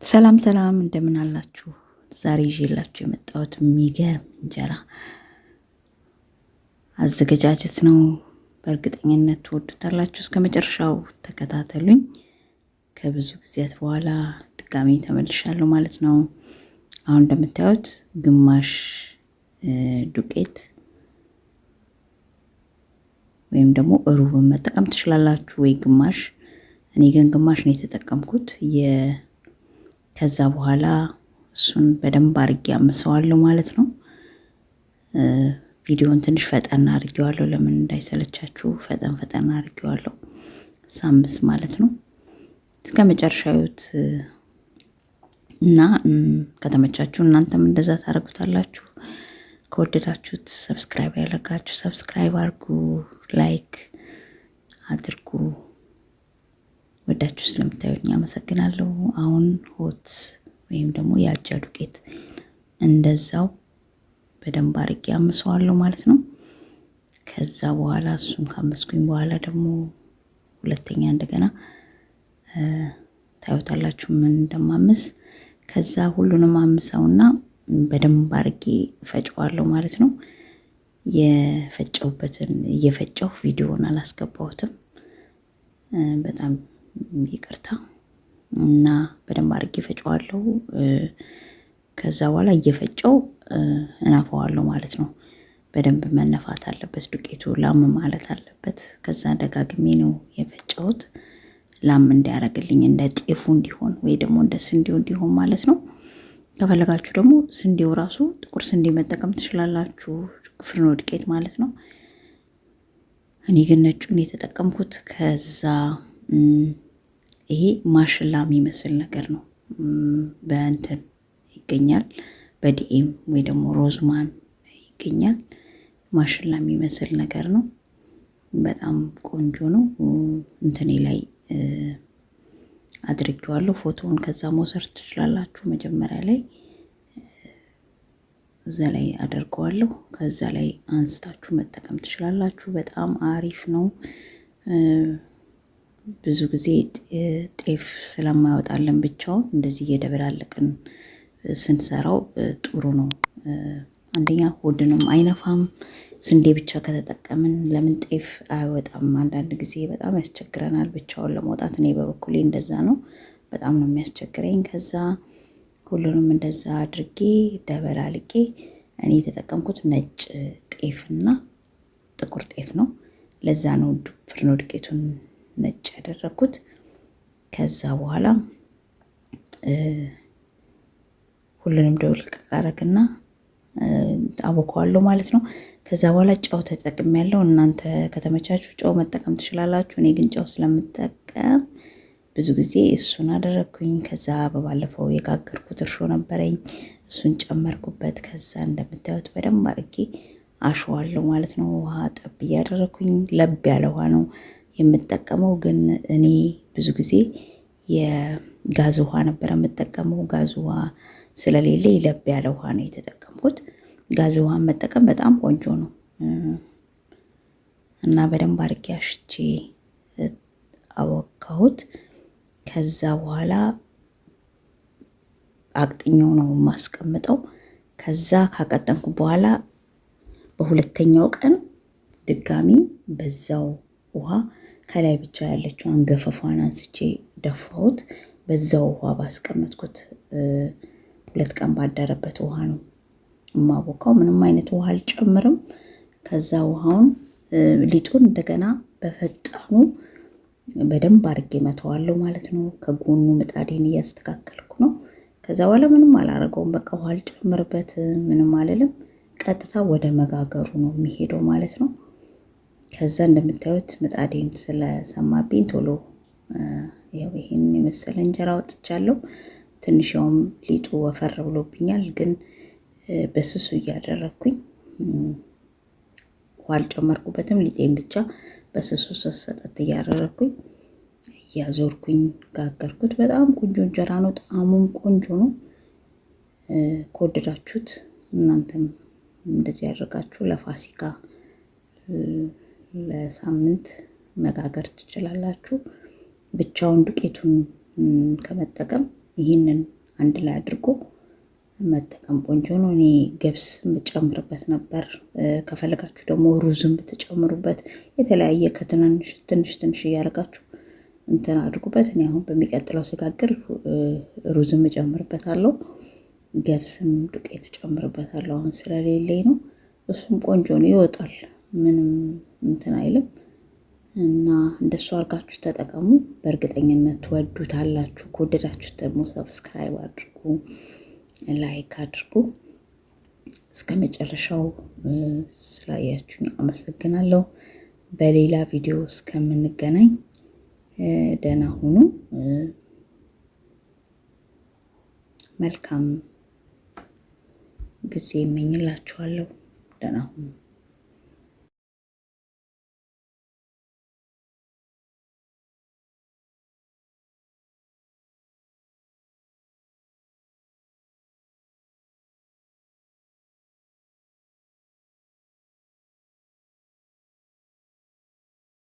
ሰላም ሰላም እንደምን አላችሁ? ዛሬ ይዤላችሁ የመጣሁት የሚገርም እንጀራ አዘገጃጀት ነው። በእርግጠኝነት ትወዱታላችሁ። እስከ መጨረሻው ተከታተሉኝ። ከብዙ ጊዜያት በኋላ ድጋሚ ተመልሻለሁ ማለት ነው። አሁን እንደምታዩት ግማሽ ዱቄት ወይም ደግሞ ሩብን መጠቀም ትችላላችሁ፣ ወይ ግማሽ። እኔ ግን ግማሽ ነው የተጠቀምኩት። ከዛ በኋላ እሱን በደንብ አድርጌ አምሰዋለሁ ማለት ነው። ቪዲዮውን ትንሽ ፈጠን አድርጌዋለሁ፣ ለምን እንዳይሰለቻችሁ ፈጠን አድርጌዋለሁ ሳምስ ማለት ነው። እስከ መጨረሻዩት እና ከተመቻችሁ እናንተም እንደዛ ታደርጉታላችሁ። ከወደዳችሁት ሰብስክራይብ ያደረጋችሁ ሰብስክራይብ አድርጉ፣ ላይክ አድርጉ። ወዳችሁ ስለምታዩኝ አመሰግናለሁ። አሁን ሆት ወይም ደግሞ የአጃ ዱቄት እንደዛው በደንብ አድርጌ አምሰዋለሁ ማለት ነው። ከዛ በኋላ እሱን ካመስኩኝ በኋላ ደግሞ ሁለተኛ እንደገና ታዩታላችሁ ምን እንደማምስ። ከዛ ሁሉንም አምሰውና በደንብ አድርጌ ፈጨዋለሁ ማለት ነው። የፈጨውበትን እየፈጨው ቪዲዮውን አላስገባሁትም፣ በጣም ይቅርታ። እና በደንብ አድርጌ ፈጨዋለሁ። ከዛ በኋላ እየፈጨው እናፈዋለሁ ማለት ነው። በደንብ መነፋት አለበት ዱቄቱ፣ ላም ማለት አለበት። ከዛ ደጋግሜ ነው የፈጨሁት፣ ላም እንዲያደርግልኝ እንደ ጤፉ እንዲሆን ወይ ደግሞ እንደ ስንዴው እንዲሆን ማለት ነው። ከፈለጋችሁ ደግሞ ስንዴው ራሱ ጥቁር ስንዴ መጠቀም ትችላላችሁ፣ ፍርኖ ዱቄት ማለት ነው። እኔ ግን ነጩን የተጠቀምኩት። ከዛ ይሄ ማሽላ የሚመስል ነገር ነው፣ በእንትን ይገኛል፣ በዲኤም ወይ ደግሞ ሮዝማን ይገኛል። ማሽላ የሚመስል ነገር ነው፣ በጣም ቆንጆ ነው። እንትኔ ላይ አድርጌዋለሁ ፎቶውን፣ ከዛ መውሰድ ትችላላችሁ። መጀመሪያ ላይ እዛ ላይ አደርገዋለሁ፣ ከዛ ላይ አንስታችሁ መጠቀም ትችላላችሁ። በጣም አሪፍ ነው። ብዙ ጊዜ ጤፍ ስለማይወጣልን ብቻውን እንደዚህ እየደበላለቅን ስንሰራው ጥሩ ነው። አንደኛ ሆድንም አይነፋም። ስንዴ ብቻ ከተጠቀምን ለምን ጤፍ አይወጣም? አንዳንድ ጊዜ በጣም ያስቸግረናል ብቻውን ለመውጣት። እኔ በበኩሌ እንደዛ ነው፣ በጣም ነው የሚያስቸግረኝ። ከዛ ሁሉንም እንደዛ አድርጌ ደበላልቄ፣ እኔ የተጠቀምኩት ነጭ ጤፍና ጥቁር ጤፍ ነው። ለዛ ነው ፍርኖ ዱቄቱን ነጭ ያደረኩት። ከዛ በኋላ ሁሉንም ደውልቅ አረግና አቦካዋለሁ ማለት ነው። ከዛ በኋላ ጨው ተጠቅሜያለሁ። እናንተ ከተመቻችሁ ጨው መጠቀም ትችላላችሁ። እኔ ግን ጨው ስለምጠቀም ብዙ ጊዜ እሱን አደረግኩኝ። ከዛ በባለፈው የጋገርኩት እርሾ ነበረኝ፣ እሱን ጨመርኩበት። ከዛ እንደምታዩት በደንብ አድርጌ አሸዋለሁ ማለት ነው። ውሃ ጠብ እያደረግኩኝ፣ ለብ ያለ ውሃ ነው የምጠቀመው። ግን እኔ ብዙ ጊዜ የጋዝ ውሃ ነበረ የምጠቀመው። ጋዝ ውሃ ስለሌለ ለብ ያለ ውሃ ነው የተጠቀምኩት። ጋዝ ውሃ መጠቀም በጣም ቆንጆ ነው እና በደንብ አድርጌ አሽቼ አወካሁት። ከዛ በኋላ አቅጥኛው ነው የማስቀምጠው። ከዛ ካቀጠንኩ በኋላ በሁለተኛው ቀን ድጋሚ በዛው ውሃ ከላይ ብቻ ያለችውን ገፈፏን አንስቼ ደፋሁት። በዛው ውሃ ባስቀመጥኩት 2 ቀን ባደረበት ውሃ ነው የማቦካው። ምንም አይነት ውሃ አልጨምርም። ከዛ ውሃውን ሊጡን እንደገና በፈጣኑ በደንብ አድርጌ መተዋለሁ ማለት ነው። ከጎኑ ምጣዴን እያስተካከልኩ ነው። ከዛ በኋላ ምንም አላረገውም። በቃ ውሃ አልጨምርበት፣ ምንም አልልም። ቀጥታ ወደ መጋገሩ ነው የሚሄደው ማለት ነው። ከዛ እንደምታዩት ምጣዴን ስለሰማብኝ ቶሎ ይሄን የመሰለ እንጀራ ወጥቻለሁ። ትንሽ ያውም ሊጡ ወፈር ብሎብኛል፣ ግን በስሱ እያደረግኩኝ ውሃ አልጨመርኩበትም። ሊጤን ብቻ በስሱ ሰጠት እያደረግኩኝ እያዞርኩኝ ጋገርኩት። በጣም ቆንጆ እንጀራ ነው፣ ጣዕሙም ቆንጆ ነው። ከወደዳችሁት እናንተም እንደዚህ ያደርጋችሁ ለፋሲካ ለሳምንት መጋገር ትችላላችሁ። ብቻውን ዱቄቱን ከመጠቀም ይህንን አንድ ላይ አድርጎ መጠቀም ቆንጆ ነው። እኔ ገብስ ብጨምርበት ነበር። ከፈለጋችሁ ደግሞ ሩዝም ብትጨምሩበት የተለያየ ከትናንሽ ትንሽ እያደረጋችሁ እንትን አድርጉበት። እኔ አሁን በሚቀጥለው ስጋግር ሩዝም እጨምርበታለሁ፣ ገብስም ዱቄት እጨምርበታለሁ። አሁን ስለሌለኝ ነው። እሱም ቆንጆ ነው፣ ይወጣል፣ ምንም እንትን አይልም። እና እንደሱ አድርጋችሁ ተጠቀሙ። በእርግጠኝነት ትወዱታላችሁ። ከወደዳችሁ ደግሞ ሰብስክራይብ አድርጉ፣ ላይክ አድርጉ። እስከ መጨረሻው ስላያችሁኝ አመሰግናለሁ። በሌላ ቪዲዮ እስከምንገናኝ ደህና ሁኑ። መልካም ጊዜ እመኝላችኋለሁ። ደህና ሁኑ።